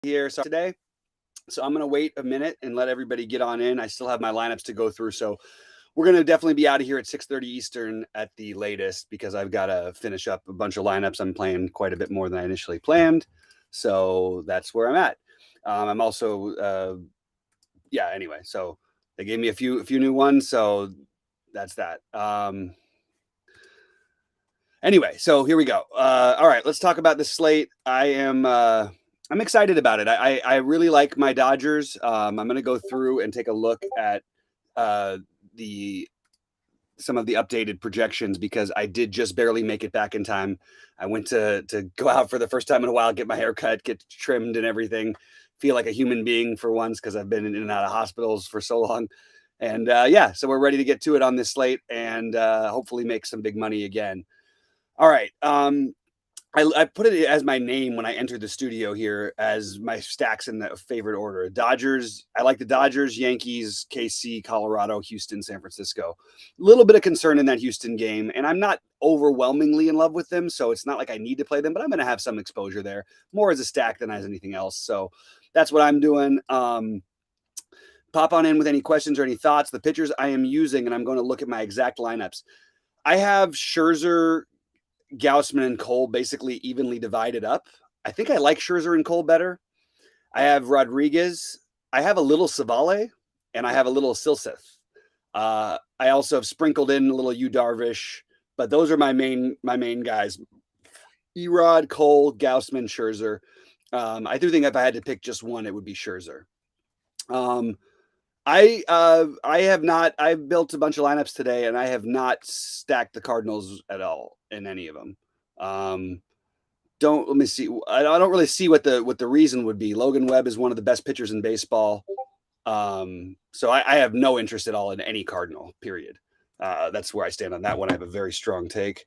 here today. So I'm going to wait a minute and let everybody get on in. I still have my lineups to go through. So we're going to definitely be out of here at 6:30 Eastern at the latest because I've got to finish up a bunch of lineups. I'm playing quite a bit more than I initially planned. So that's where I'm at. I'm also, anyway. So they gave me a few new ones. So that's that. Anyway, so here we go. All right, let's talk about the slate. I'm excited about it. I really like my Dodgers. I'm going to go through and take a look at the some of the updated projections because I did just barely make it back in time. I went to go out for the first time in a while, get my hair cut, get trimmed and everything, feel like a human being for once because I've been in and out of hospitals for so long. And so we're ready to get to it on this slate and hopefully make some big money again. All right. I put it as my name when I entered the studio here as my stacks in the favorite order. Dodgers. I like the Dodgers, Yankees, KC, Colorado, Houston, San Francisco. A little bit of concern in that Houston game, and I'm not overwhelmingly in love with them, so it's not like I need to play them, but I'm going to have some exposure there, more as a stack than as anything else. So that's what I'm doing. Pop on in with any questions or any thoughts. The pitchers I am using, and I'm going to look at my exact lineups. I have Scherzer, Gausman, and Cole basically evenly divided up. I think I like Scherzer and Cole better. I have Rodriguez. I have a little Savale, and I have a little Silseth. I also have sprinkled in a little Yu Darvish, but those are my main guys. Erod, Cole, Gausman, Scherzer. I do think if I had to pick just one, it would be Scherzer. I have not. I've built a bunch of lineups today, and I have not stacked the Cardinals at all in any of them. Let me see. I don't really see what the reason would be. Logan Webb is one of the best pitchers in baseball, so I have no interest at all in any Cardinal. Period. That's where I stand on that one. I have a very strong take.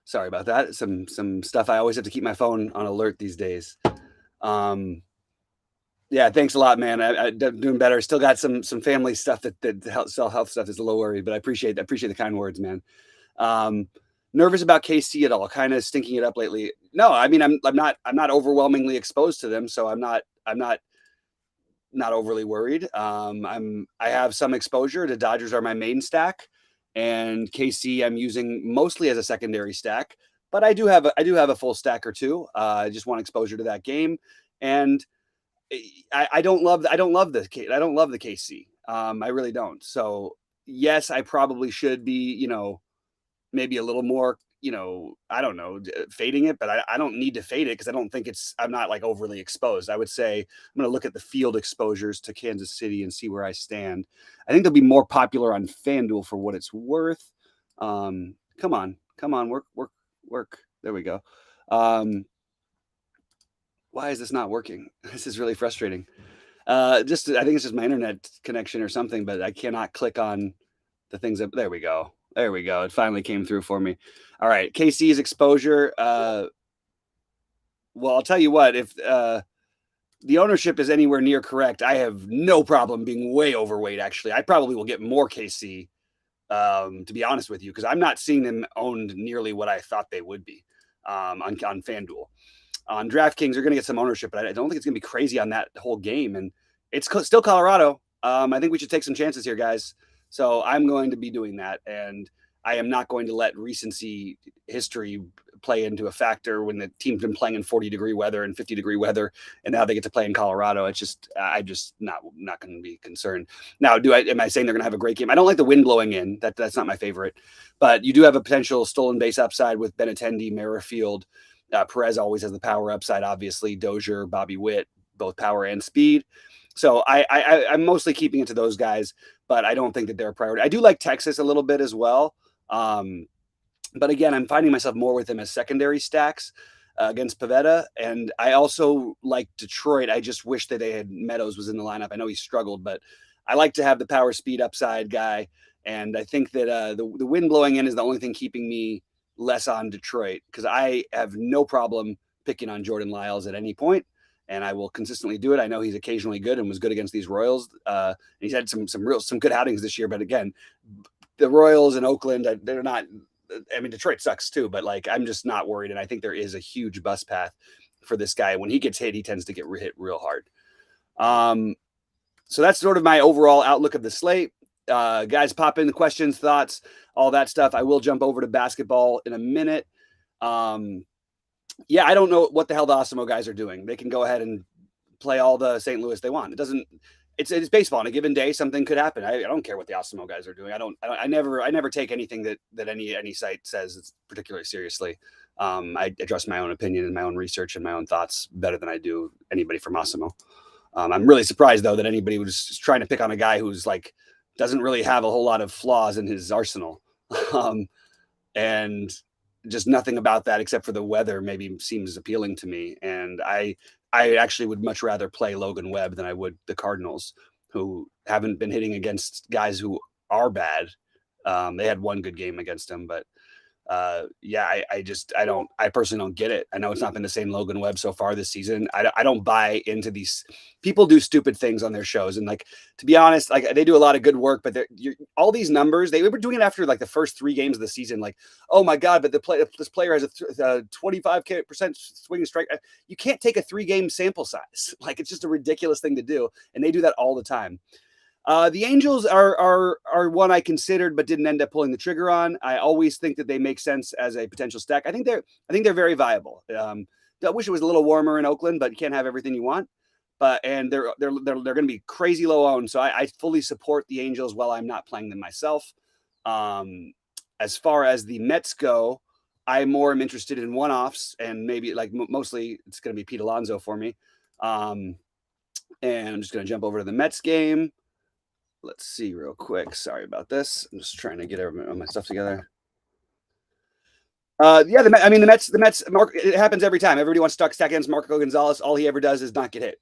Sorry about that. Some stuff. I always have to keep my phone on alert these days. Yeah, thanks a lot, man. I'm doing better. Still got some family stuff that health stuff is a little worried, but I appreciate the kind words, man. Nervous about KC at all? Kind of stinking it up lately. No, I mean I'm not overwhelmingly exposed to them, so I'm not overly worried. I have some exposure. The Dodgers are my main stack, and KC I'm using mostly as a secondary stack. But I do have a full stack or two. I just want exposure to that game, and I don't love the KC. I really don't. So yes, I probably should be, maybe a little more, I don't know, fading it, but I don't need to fade it because I'm not like overly exposed. I would say I'm going to look at the field exposures to Kansas City and see where I stand. I think they'll be more popular on FanDuel for what it's worth. Come on, work. There we go. Why is this not working? This is really frustrating. I think it's just my internet connection or something, but I cannot click on the things there we go. It finally came through for me. All right. KC's exposure. Well, I'll tell you what, if the ownership is anywhere near correct, I have no problem being way overweight. Actually, I probably will get more KC, to be honest with you, because I'm not seeing them owned nearly what I thought they would be on FanDuel. On DraftKings, they're going to get some ownership, but I don't think it's going to be crazy on that whole game. And it's still Colorado. I think we should take some chances here, guys. So I'm going to be doing that. And I am not going to let recency history play into a factor when the team's been playing in 40-degree weather and 50-degree weather, and now they get to play in Colorado. I'm just not going to be concerned. Now, am I saying they're going to have a great game? I don't like the wind blowing in. That's not my favorite. But you do have a potential stolen base upside with Benintendi, Merrifield. Perez always has the power upside, obviously. Dozier, Bobby Witt, both power and speed. So I'm mostly keeping it to those guys, but I don't think that they're a priority. I do like Texas a little bit as well. But again, I'm finding myself more with them as secondary stacks against Pivetta. And I also like Detroit. I just wish that they had Meadows was in the lineup. I know he struggled, but I like to have the power speed upside guy. And I think that the wind blowing in is the only thing keeping me less on Detroit, because I have no problem picking on Jordan Lyles at any point, and I will consistently do it. I know he's occasionally good and was good against these Royals. He's had some good outings this year, but again, the Royals in Oakland, they're not I mean, Detroit sucks too, but like I'm just not worried. And I think there is a huge bus path for this guy. When he gets hit, he tends to get hit real hard. So that's sort of my overall outlook of the slate. Guys, pop in the questions, thoughts, all that stuff. I will jump over to basketball in a minute. Yeah, I don't know what the hell the Osimo guys are doing. They can go ahead and play all the St. Louis they want. It doesn't. It's baseball. On a given day, something could happen. I don't care what the Osimo guys are doing. I never take anything that any site says particularly seriously. I address my own opinion and my own research and my own thoughts better than I do anybody from Osimo. I'm really surprised though that anybody was trying to pick on a guy who's like doesn't really have a whole lot of flaws in his arsenal, and just nothing about that except for the weather maybe seems appealing to me. And I actually would much rather play Logan Webb than I would the Cardinals, who haven't been hitting against guys who are bad. They had one good game against him, but yeah, I personally don't get it. I know it's not been the same Logan Webb so far this season. I don't buy into these people do stupid things on their shows. And like, to be honest, like they do a lot of good work, but all these numbers, they were doing it after like the first 3 games of the season. Like, oh my God, but this player has a 25% swing strike. You can't take a 3-game sample size. Like it's just a ridiculous thing to do. And they do that all the time. The Angels are one I considered but didn't end up pulling the trigger on. I always think that they make sense as a potential stack. I think they're very viable. I wish it was a little warmer in Oakland, but you can't have everything you want. And they're going to be crazy low owned, so I fully support the Angels while I'm not playing them myself. As far as the Mets go, I more am interested in one-offs, and maybe like mostly it's going to be Pete Alonso for me. And I'm just going to jump over to the Mets game. Let's see real quick. Sorry about this. I'm just trying to get my stuff together. Yeah, the Mets. It happens every time. Everybody wants to stack against Marco Gonzalez. All he ever does is not get hit.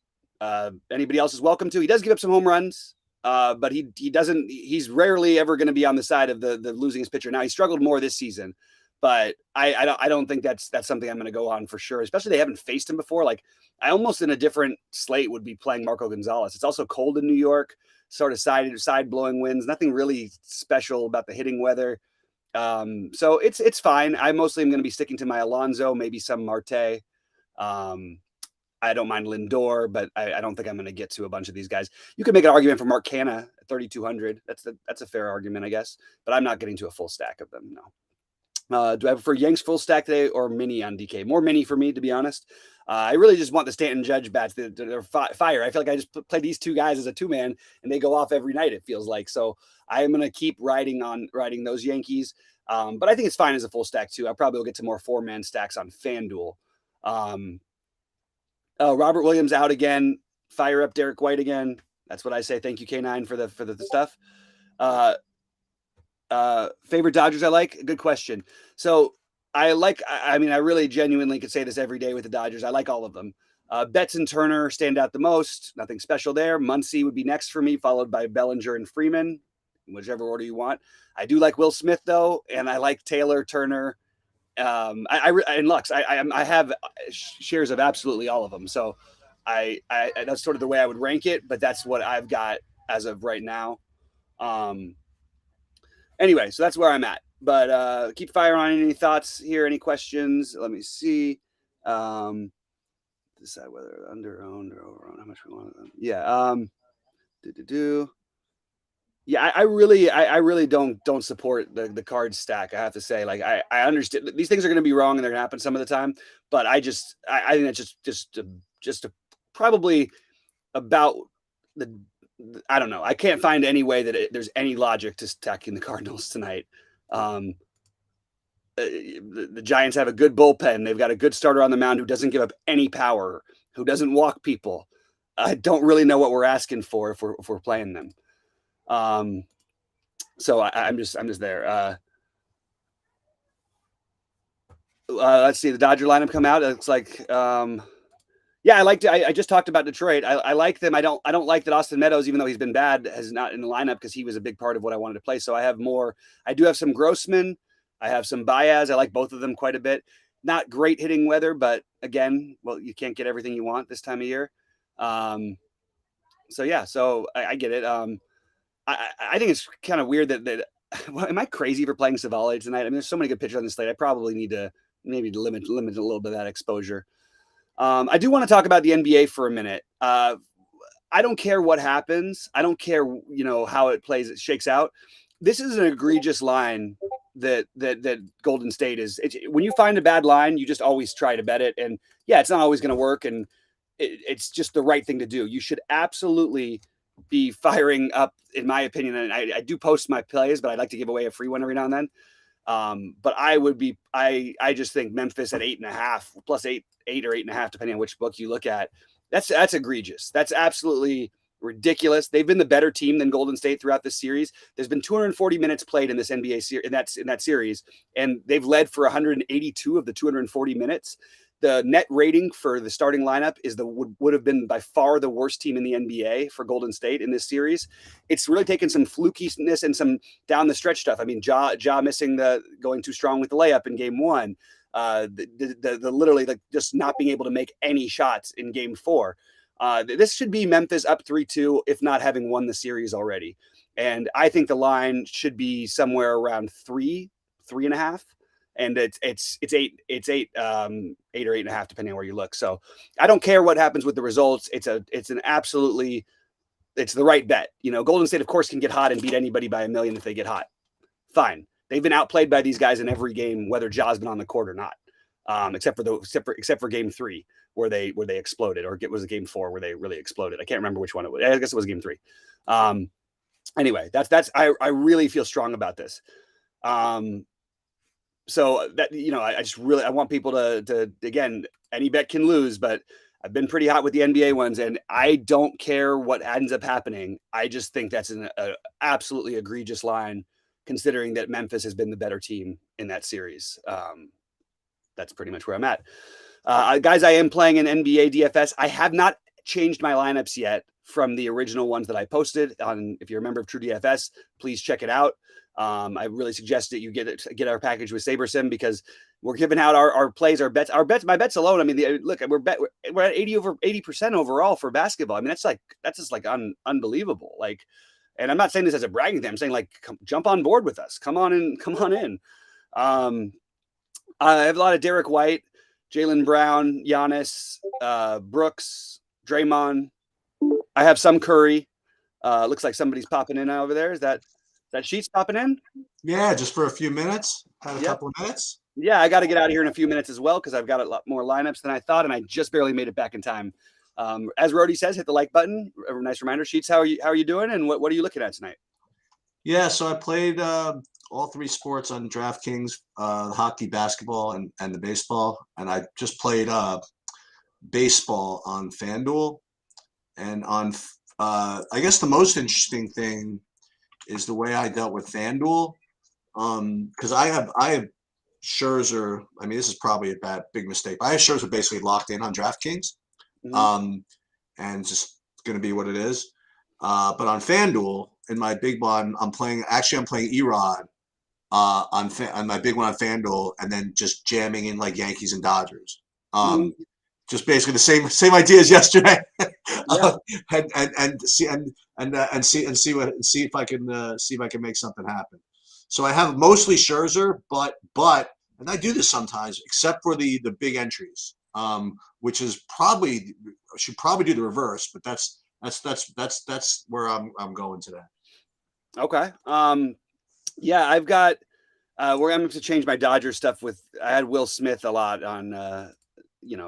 Anybody else is welcome to. He does give up some home runs, but he doesn't. He's rarely ever going to be on the side of the losing his pitcher. Now he struggled more this season, but I don't think that's something I'm going to go on for sure. Especially they haven't faced him before. Like I almost in a different slate would be playing Marco Gonzalez. It's also cold in New York. Sort of side blowing winds. Nothing really special about the hitting weather. So it's fine. I mostly am going to be sticking to my Alonso, maybe some Marte. I don't mind Lindor, but I don't think I'm going to get to a bunch of these guys. You could make an argument for Mark Canha at 3,200. That's a fair argument, I guess. But I'm not getting to a full stack of them. No. Do I prefer Yanks full stack today or mini on DK? More mini for me, to be honest. I really just want the Stanton Judge bats. They're fire. I feel like I just play these 2 guys as a 2-man, and they go off every night, it feels like. So I am going to keep riding those Yankees. But I think it's fine as a full stack, too. I probably will get to more 4-man stacks on FanDuel. Robert Williams out again. Fire up Derek White again. That's what I say. Thank you, K9, for the stuff. Favorite Dodgers I like? Good question. So I really genuinely could say this every day with the Dodgers. I like all of them. Betts and Turner stand out the most. Nothing special there. Muncy would be next for me, followed by Bellinger and Freeman, in whichever order you want. I do like Will Smith though, and I like Taylor, Turner, and Lux. I have shares of absolutely all of them. So I that's sort of the way I would rank it, but that's what I've got as of right now. Anyway, so that's where I'm at. But keep firing on any thoughts here, any questions. Let me see. Decide whether under owned or over owned. How much we want them? Yeah. Yeah, I really don't support the card stack. I have to say, like I understand these things are going to be wrong and they're going to happen some of the time, but I think that's just probably about the. I don't know. I can't find any way that there's any logic to stacking the Cardinals tonight. The Giants have a good bullpen. They've got a good starter on the mound who doesn't give up any power, who doesn't walk people. I don't really know what we're asking for if we're playing them. So I'm just there. Let's see the Dodger lineup come out. It looks like, yeah, I just talked about Detroit. I like them. I don't like that Austin Meadows, even though he's been bad, has not in the lineup because he was a big part of what I wanted to play. So I have more. I do have some Grossman. I have some Baez. I like both of them quite a bit. Not great hitting weather, but again, well, you can't get everything you want this time of year. So yeah, so I get it. I think it's kind of weird that well, am I crazy for playing Savale tonight? I mean, there's so many good pitchers on the slate. I probably need to maybe limit a little bit of that exposure. I do want to talk about the NBA for a minute. I don't care what happens. I don't care, how it plays, it shakes out. This is an egregious line that Golden State is. When you find a bad line, you just always try to bet it. And yeah, it's not always going to work. And it's just the right thing to do. You should absolutely be firing up, in my opinion. And I do post my plays, but I'd like to give away a free one every now and then. But I just think Memphis at 8.5 plus eight or 8.5, depending on which book you look at. That's egregious. That's absolutely ridiculous. They've been the better team than Golden State throughout this series. There's been 240 minutes played in this NBA series, in that series, and they've led for 182 of the 240 minutes. The net rating for the starting lineup would have been by far the worst team in the NBA for Golden State in this series. It's really taken some flukiness and some down the stretch stuff. I mean, Ja missing going too strong with the layup in game one. The literally just not being able to make any shots in game four. This should be Memphis up 3-2, if not having won the series already. And I think the line should be somewhere around 3.5. And it's 8 or 8.5, depending on where you look. So I don't care what happens with the results. It's the right bet. Golden State, of course, can get hot and beat anybody by 1 million if they get hot. Fine. They've been outplayed by these guys in every game, whether Ja's been on the court or not, except for game 3 where they exploded, or was it game 4 where they really exploded? I can't remember which one it was. I guess it was game 3. Anyway, I really feel strong about this. So that, I want people to again, any bet can lose, but I've been pretty hot with the NBA ones, and I don't care what ends up happening. I just think that's an absolutely egregious line, considering that Memphis has been the better team in that series. That's pretty much where I'm at. Guys, I am playing an NBA DFS. I have not changed my lineups yet from the original ones that I posted on. If you're a member of True DFS, please check it out. I really suggest that you get our package with SaberSim, because we're giving out our plays, our bets, my bets alone. I mean, look, we're at 80% overall for basketball. I mean, that's just unbelievable. Like, and I'm not saying this as a bragging thing. I'm saying, like, jump on board with us. Come on in. I have a lot of Derek White, Jaylen Brown, Giannis, Brooks, Draymond. I have some Curry. Looks like somebody's popping in over there. Is that Sheets popping in? Yeah, just for a few minutes. Had a couple of minutes. Yeah, I got to get out of here in a few minutes as well, because I've got a lot more lineups than I thought, and I just barely made it back in time. As Rody says, hit the like button. A nice reminder. Sheets, how are you doing, and what are you looking at tonight? Yeah, so I played all 3 sports on DraftKings, hockey, basketball, and the baseball. And I just played baseball on FanDuel. And on, I guess the most interesting thing is the way I dealt with FanDuel. Because I have Scherzer. I mean, this is probably a big mistake, but I have Scherzer basically locked in on DraftKings. And just going to be what it is. But on FanDuel, in my big one, I'm playing Erod on my big one on FanDuel, and then just jamming in like Yankees and Dodgers. Just basically the same idea as yesterday. Yeah. and see if I can make something happen. So I have mostly Scherzer, but and I do this sometimes, except for the big entries, which is should probably do the reverse, but that's where I'm going today. Okay. Yeah, I've got we're going to change my Dodgers stuff I had Will Smith a lot on a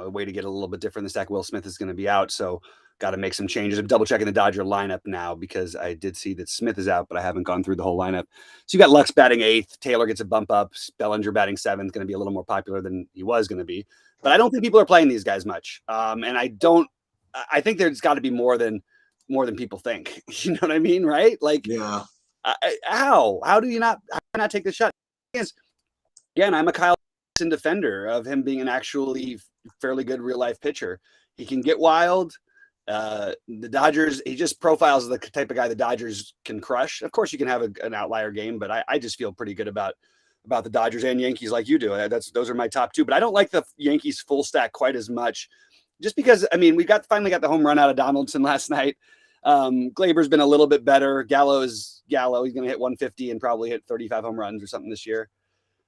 way to get a little bit different. The stack Will Smith is going to be out, so got to make some changes. I'm double checking the Dodger lineup now, because I did see that Smith is out, but I haven't gone through the whole lineup. So you got Lux batting 8th, Taylor gets a bump up, Bellinger batting 7th, going to be a little more popular than he was going to be. But I don't think people are playing these guys much. And I think there's got to be more than people think. You know what I mean? Right? Like, yeah. How do you not take the shot? Again, I'm a Kyle defender of him being an actually fairly good real life pitcher. He can get wild. The Dodgers, he just profiles the type of guy the Dodgers can crush. Of course, you can have an outlier game, but I just feel pretty good about the Dodgers and Yankees, like you do. Those are my top 2, but I don't like the Yankees full stack quite as much, just because, I mean, we finally got the home run out of Donaldson last night. Glaber's been a little bit better. Gallo is Gallo. He's going to hit 150 and probably hit 35 home runs or something this year.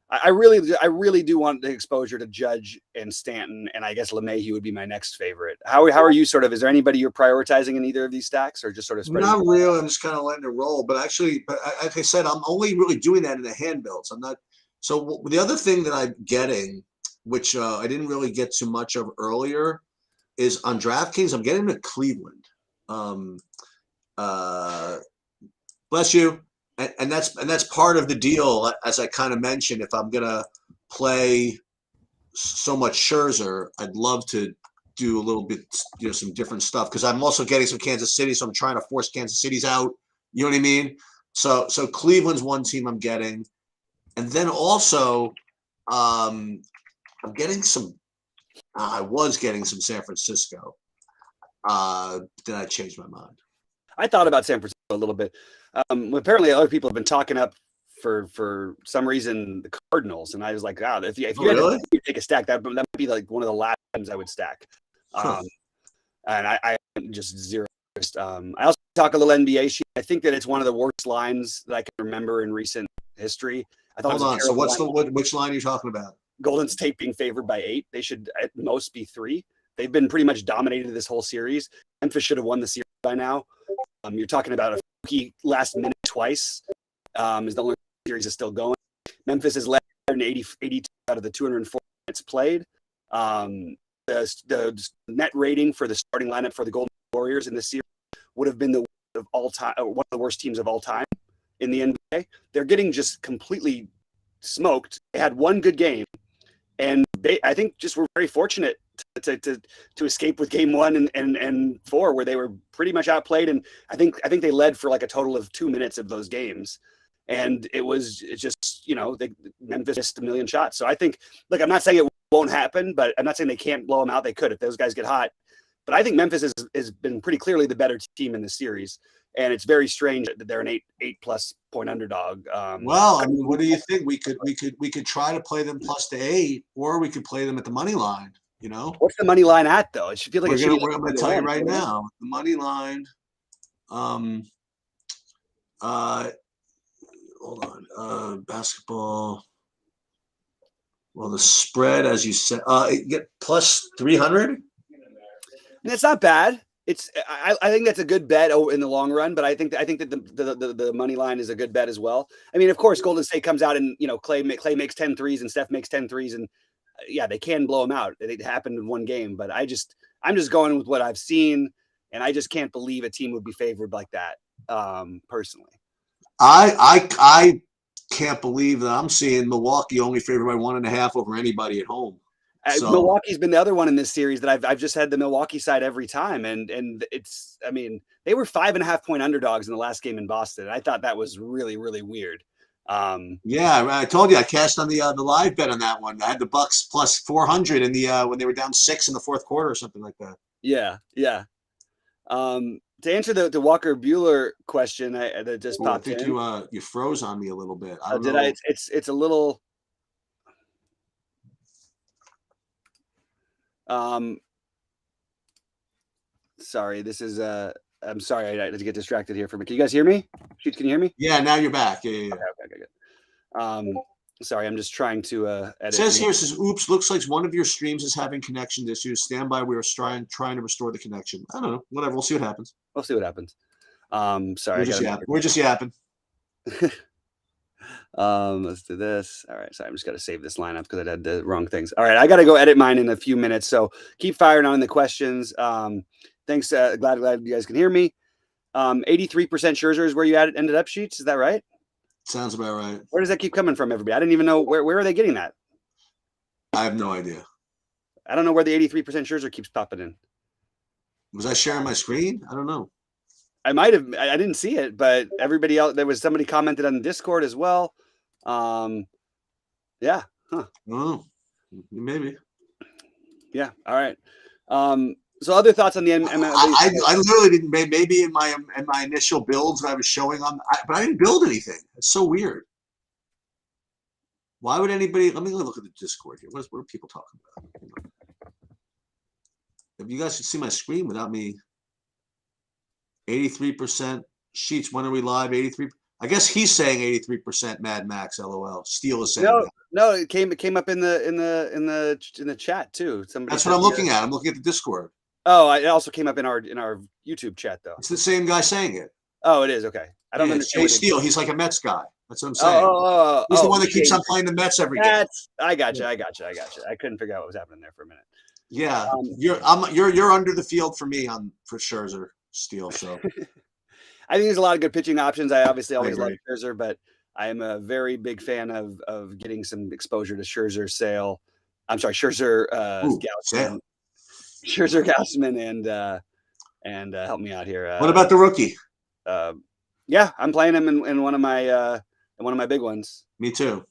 I really do want the exposure to Judge and Stanton, and I guess LeMahieu would be my next favorite. How are you sort of? Is there anybody you're prioritizing in either of these stacks, or just sort of spreading? Not really. I'm just kind of letting it roll. But actually, like I said, I'm only really doing that in the hand builds. I'm not. So the other thing that I'm getting, which I didn't really get too much of earlier, is on DraftKings. I'm getting to Cleveland. Bless you. And that's part of the deal, as I kind of mentioned. If I'm gonna play so much Scherzer, I'd love to do a little bit, some different stuff, because I'm also getting some Kansas City, so I'm trying to force Kansas City's out. You know what I mean? So Cleveland's one team I'm getting, and then also I'm getting some. I was getting some San Francisco. Then I changed my mind. I thought about San Francisco a little bit. Apparently, other people have been talking up for some reason the Cardinals, and I was like, wow, if you really? had to take a stack, that might be like one of the last times I would stack. And I just zero. I also talk a little NBA sheet. I think that it's one of the worst lines that I can remember in recent history. I thought. Hold on. So which line are you talking about? Golden State being favored by 8. They should at most be 3. They've been pretty much dominated this whole series. Memphis should have won the series by now. You're talking about a key last minute twice. Is the only series is still going. Memphis has led 82 out of the 204 minutes played. The net rating for the starting lineup for the Golden Warriors in this series would have been one of the worst teams of all time in the NBA. They're getting just completely smoked. They had one good game, and I think just were very fortunate to escape with game 1 and 4, where they were pretty much outplayed. And I think they led for like a total of 2 minutes of those games. And it's just, Memphis missed a million shots. So I think, look, I'm not saying it won't happen, but I'm not saying they can't blow them out. They could if those guys get hot. But I think Memphis has been pretty clearly the better team in the series. And it's very strange that they're an 8+ point underdog. Well, I mean, what do you think? We could try to play them +8, or we could play them at the money line. What's the money line at, though? It should feel like I'm going to tell you right now. The money line. Hold on. Basketball. Well, the spread, as you said, you get +300. It's not bad. I think that's a good bet in the long run, but I think that the money line is a good bet as well. I mean, of course, Golden State comes out and Clay makes 10 threes and Steph makes 10 threes, and yeah, they can blow them out. It happened in one game, but I'm just going with what I've seen, and I just can't believe a team would be favored like that. Personally, I can't believe that I'm seeing Milwaukee only favored by 1.5 over anybody at home. So, Milwaukee's been the other one in this series that I've just had the Milwaukee side every time, and it's, I mean, they were 5.5 point underdogs in the last game in Boston. I thought that was really, really weird. Yeah, I told you I cashed on the live bet on that one. I had the Bucks +400 in the when they were down 6 in the fourth quarter or something like that. Yeah. To answer the Walker Buehler question that just popped in, I think you froze on me a little bit. Did I? It's a little. Sorry, this is I'm sorry, I had to get distracted here for me. Can you guys hear me? Shoot, can you hear me? Yeah, now you're back. Yeah. Okay, good. Sorry, I'm just trying to edit. It says here, oops, looks like one of your streams is having connection issues. Stand by, we are trying to restore the connection. I don't know. Whatever, we'll see what happens. Sorry. We're just yapping. Let's do this. All right, so I'm just got to save this lineup because I had the wrong things. All right, I got to go edit mine in a few minutes, so keep firing on the questions. Thanks. Glad you guys can hear me. 83% Scherzer is where you ended up, Sheets. Is that right? Sounds about right. Where does that keep coming from, everybody? I didn't even know where are they getting that. I have no idea. I don't know where the 83% Scherzer keeps popping in. Was I sharing my screen? I don't know. I might have. I didn't see it, but everybody else. There was somebody commented on the Discord as well. Yeah. Huh. Oh, maybe. Yeah. All right. So other thoughts on the MLB? I literally didn't. Maybe in my initial builds that I was showing on, but I didn't build anything. It's so weird. Why would anybody? Let me look at the Discord here. What are people talking about? If you guys could see my screen without me. 83% Sheets. When are we live? 83. I guess he's saying 83% Mad Max. LOL. Steele is saying No, that. no, it came up in the chat too. Somebody That's what sent I'm me looking at. I'm looking at the Discord. it also came up in our YouTube chat though. It's the same guy saying it. Oh, it is okay. I don't Yeah, it's Jay understand it. Steele. He's like a Mets guy. That's what I'm Oh, saying. He's the one he that keeps on changed it. playing the Mets every game. I got Yeah. you. I couldn't figure out what was happening there for a minute. Yeah, you're under the field for me for Scherzer, Steele. So I think there's a lot of good pitching options. I obviously always love agree. Scherzer, but I am a very big fan of getting some exposure to Scherzer, Sale. I'm sorry, Scherzer, Gausman, Sale. Scherzer, Gausman, and help me out here. What about the rookie? Yeah, I'm playing him in one of my big ones. Me too.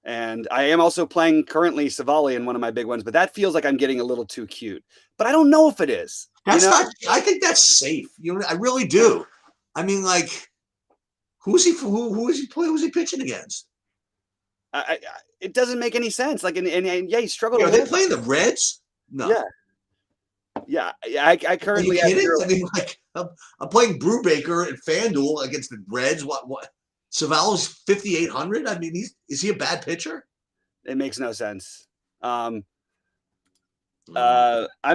And I am also playing currently Savali in one of my big ones, but that feels like I'm getting a little too cute. But I don't know if it is. That's not. I think that's safe. I really do. I mean, like, who's he? Who is he playing? Who's he pitching against? It doesn't make any sense. Like, and yeah, he struggled. Are they playing the Reds? No. Yeah. I currently. Are you kidding? I mean, like, I'm playing Brubaker at FanDuel against the Reds. What? Savalo's 5,800. I mean, is he a bad pitcher? It makes no sense. I'm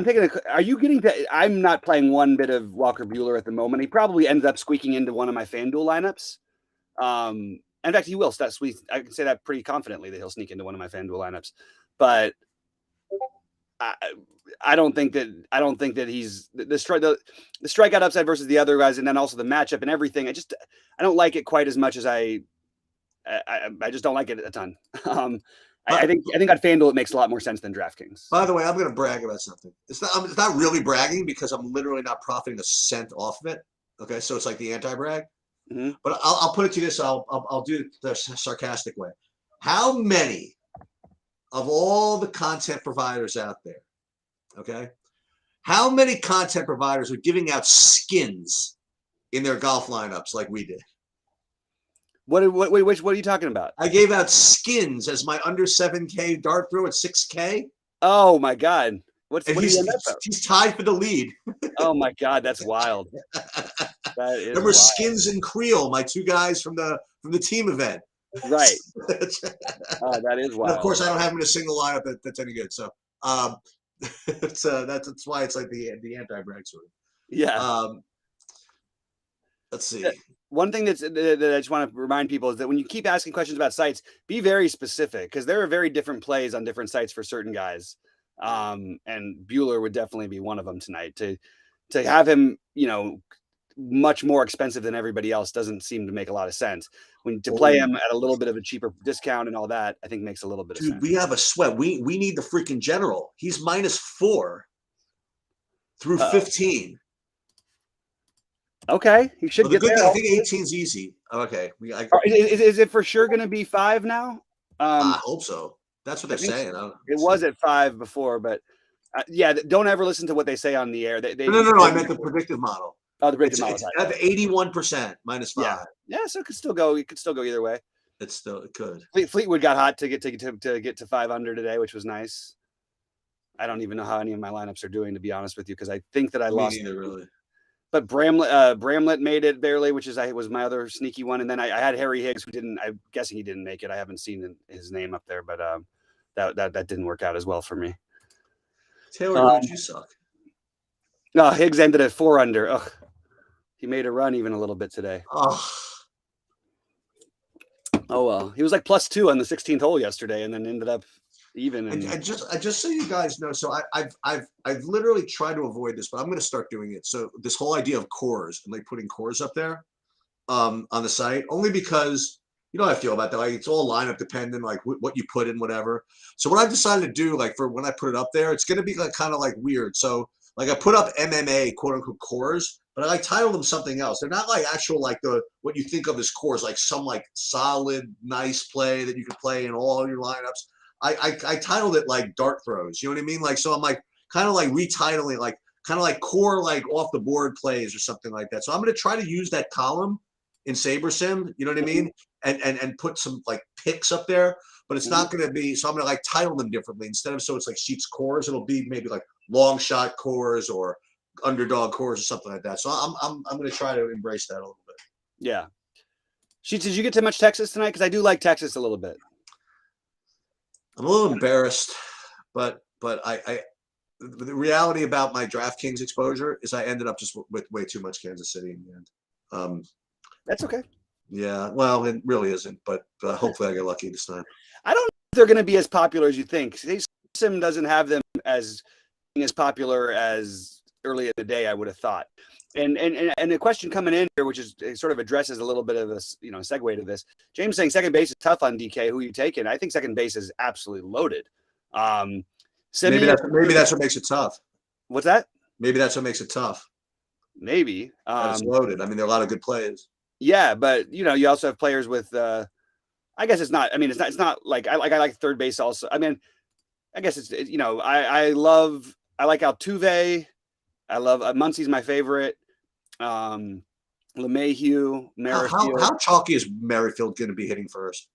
taking are you getting to, I'm not playing one bit of Walker Buehler at the moment. He probably ends up squeaking into one of my FanDuel lineups. In fact, he will. I can say that pretty confidently that he'll sneak into one of my FanDuel lineups. But I don't think that he's the strikeout upside versus the other guys, and then also the matchup and everything. I don't like it quite as much as I just don't like it a ton. I think on FanDuel it makes a lot more sense than DraftKings. By the way, I'm going to brag about something. It's not really bragging because I'm literally not profiting a cent off of it. Okay, so it's like the anti-brag. Mm-hmm. But I'll put it to you this. I'll do it the sarcastic way. How many of all the content providers out there, okay, how many content providers are giving out skins in their golf lineups like we did? What are you talking about? I gave out skins as my under 7K dart throw at 6K. Oh my God. He's tied for the lead. Oh my God, that's wild. That is Remember wild. Skins and Creel, my two guys from the team event. Right. That is wild. And of course, I don't have him in a single lineup that's any good. So that's why it's like the anti-brag sort of. Yeah. Let's see. One thing that I just want to remind people is that when you keep asking questions about sites, be very specific because there are very different plays on different sites for certain guys. And Buehler would definitely be one of them tonight. To have him, much more expensive than everybody else doesn't seem to make a lot of sense. To play him at a little bit of a cheaper discount and all that, I think makes a little bit of sense. We have a sweat. We need the freaking general. He's -4 through 15. Okay, he should get there. I think 18's easy. Okay, is it for sure going to be 5 now? I hope so. That's what they're saying. It was at 5 before, but yeah, don't ever listen to what they say on the air. No. I meant the predictive model. Oh, the predictive model. It's 81% -5. Yeah, so it could still go. It could still go either way. It could. Fleetwood got hot to get to 5 under today, which was nice. I don't even know how any of my lineups are doing, to be honest with you, because I think that I lost. Me neither, really. But Bramlett made it barely, which was my other sneaky one. And then I had Harry Higgs, who didn't. I'm guessing he didn't make it. I haven't seen his name up there, but that didn't work out as well for me. Taylor, you suck. No, Higgs ended at 4 under. Ugh. He made a run even a little bit today. Oh well, he was like +2 on the 16th hole yesterday, and then ended up even. I just so you guys know, so I've literally tried to avoid this, but I'm going to start doing it. So this whole idea of cores and like putting cores up there, on the site, only because you know how I feel about that. Like it's all lineup dependent, like what you put in, whatever. So what I've decided to do, like for when I put it up there, it's going to be like kind of like weird. So like I put up MMA quote unquote cores, but I like title them something else. They're not like actual like what you think of as cores, like some like solid nice play that you could play in all your lineups. I titled it like dart throws. You know what I mean? Like so I'm like kind of like retitling like kind of like core like off the board plays or something like that. So I'm going to try to use that column in SaberSim, you know what I mean? And put some like picks up there, but it's not going to be, so I'm going to like title them differently instead of, so it's like Sheets cores, it'll be maybe like long shot cores or underdog course or something like that. So I'm going to try to embrace that a little bit. Yeah. Did you get to much Texas tonight? Because I do like Texas a little bit. I'm a little embarrassed, but the reality about my DraftKings exposure is I ended up just with way too much Kansas City in the end. That's okay. Yeah, well, it really isn't, but hopefully I get lucky this time. I don't know if they're going to be as popular as you think. Sim doesn't have them as popular as early in the day, I would have thought. And the question coming in here, which is sort of addresses a little bit of a segue to this. James saying second base is tough on DK. Who are you taking? I think second base is absolutely loaded. Maybe that's what makes it tough. What's that? Maybe that's what makes it tough. Maybe it's loaded. I mean, there are a lot of good plays. Yeah, but you also have players with. I guess it's not. I mean, it's not like I like third base also. I mean, I guess it's I like Altuve. I love Muncy's my favorite. LeMahieu, Merrifield. How chalky is Merrifield going to be hitting first?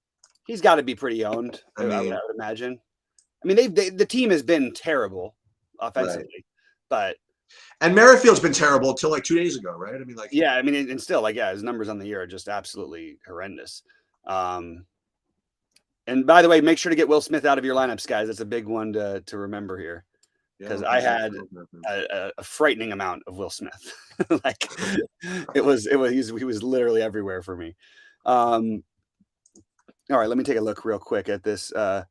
He's got to be pretty owned. I would imagine. I mean, the team has been terrible offensively, but and Merrifield's been terrible until like 2 days ago, right? I mean, like and still his numbers on the year are just absolutely horrendous. And by the way, make sure to get Will Smith out of your lineups, guys. That's a big one to remember here. Because I had a frightening amount of Will Smith. Like he was literally everywhere for me. All right, let me take a look real quick at this. I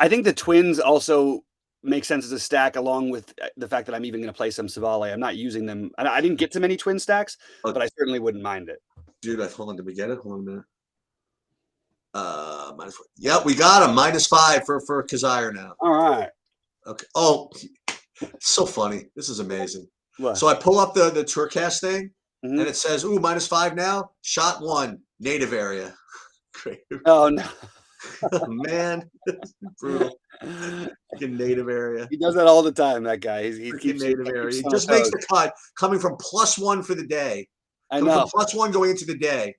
think the Twins also make sense as a stack, along with the fact that I'm even going to play some Savale. I'm not using them. I didn't get to many Twin stacks, but I certainly wouldn't mind it. Dude, hold on. Did we get it? Hold on a minute. Yep, we got him. -5 for Kazire now. All right. Okay. Oh, it's so funny. This is amazing. What? So I pull up the Tourcast thing, and it says, "Ooh, -5 now. Shot 1, native area." Great. Oh no, man, brutal. Freaking native area. He does that all the time. That guy. He keeps native area. He just makes the cut, coming from +1 for the day. I know. +1 going into the day.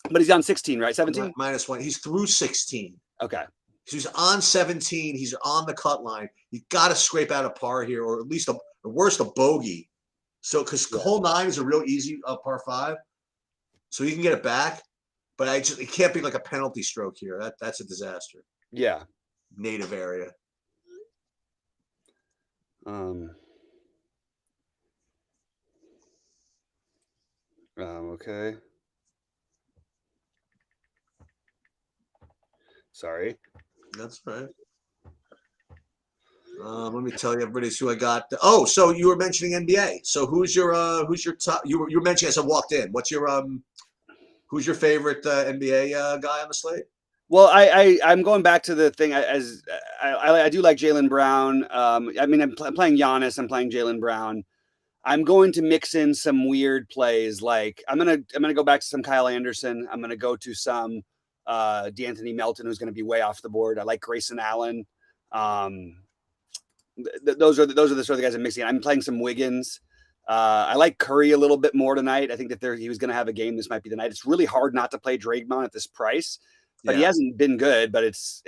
But he's on 16, right? 17? -1. He's through 16. Okay. He's on 17. He's on the cut line. You got to scrape out a par here, or at least the worst, a bogey. So, because hole 9 is a real easy par 5, so you can get it back. But it can't be like a penalty stroke here. That's a disaster. Yeah. Native area. Okay. Sorry. That's right. Let me tell you, everybody, who I got. Oh, so you were mentioning NBA. So who's your top? You were mentioning as I walked in. What's your who's your favorite NBA guy on the slate? Well, I'm going back to the thing as I do like Jaylen Brown. I mean, I'm playing Giannis. I'm playing Jaylen Brown. I'm going to mix in some weird plays. Like I'm gonna go back to some Kyle Anderson. I'm gonna go to some D'Anthony Melton, who's going to be way off the board. I like Grayson Allen. Those are the sort of guys I'm mixing. I'm playing some Wiggins. I like Curry a little bit more tonight. I think that he was going to have a game. This might be the night. It's really hard not to play Draymond at this price, but he hasn't been good. But it's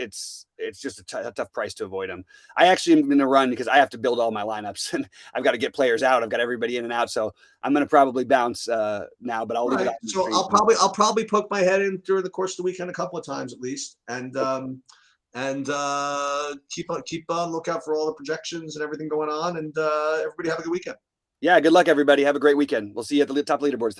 just a tough price to avoid him. I actually am going to run because I have to build all my lineups and I've got to get players out. I've got everybody in and out, so I'm going to probably bounce now. But I'll leave it out. So I'll probably poke my head in during the course of the weekend a couple of times at least, and keep on lookout for all the projections and everything going on. And everybody have a good weekend. Yeah, good luck, everybody. Have a great weekend. We'll see you at the top leaderboards tonight.